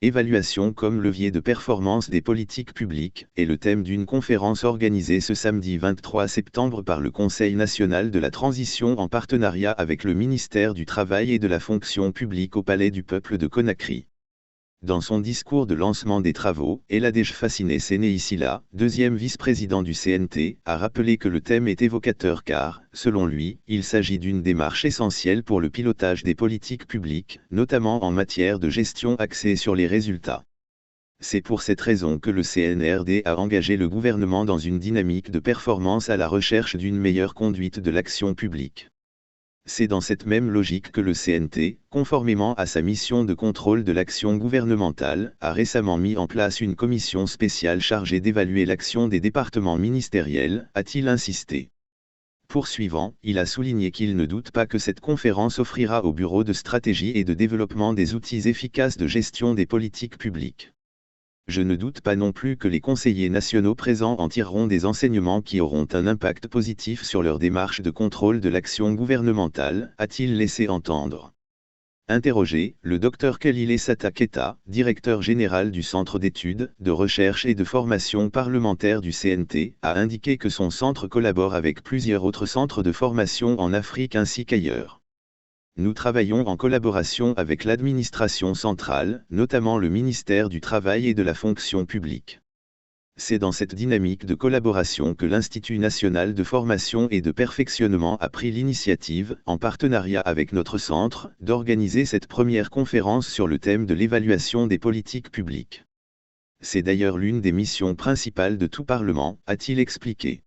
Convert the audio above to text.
Évaluation comme levier de performance des politiques publiques est le thème d'une conférence organisée ce samedi 23 septembre par le Conseil national de la transition en partenariat avec le ministère du Travail et de la fonction publique au Palais du Peuple de Conakry. Dans son discours de lancement des travaux, Eladej Fasciné Séné-Issila, deuxième vice-président du CNT, a rappelé que le thème est évocateur car, selon lui, il s'agit d'une démarche essentielle pour le pilotage des politiques publiques, notamment en matière de gestion axée sur les résultats. C'est pour cette raison que le CNRD a engagé le gouvernement dans une dynamique de performance à la recherche d'une meilleure conduite de l'action publique. C'est dans cette même logique que le CNT, conformément à sa mission de contrôle de l'action gouvernementale, a récemment mis en place une commission spéciale chargée d'évaluer l'action des départements ministériels, a-t-il insisté. Poursuivant, il a souligné qu'il ne doute pas que cette conférence offrira au Bureau de stratégie et de développement des outils efficaces de gestion des politiques publiques. Je ne doute pas non plus que les conseillers nationaux présents en tireront des enseignements qui auront un impact positif sur leur démarche de contrôle de l'action gouvernementale, a-t-il laissé entendre. Interrogé, le Dr Khalil Essata Keita, directeur général du Centre d'études, de recherche et de formation parlementaire du CNT, a indiqué que son centre collabore avec plusieurs autres centres de formation en Afrique ainsi qu'ailleurs. Nous travaillons en collaboration avec l'administration centrale, notamment le ministère du Travail et de la fonction publique. C'est dans cette dynamique de collaboration que l'Institut national de formation et de perfectionnement a pris l'initiative, en partenariat avec notre centre, d'organiser cette première conférence sur le thème de l'évaluation des politiques publiques. C'est d'ailleurs l'une des missions principales de tout Parlement, a-t-il expliqué.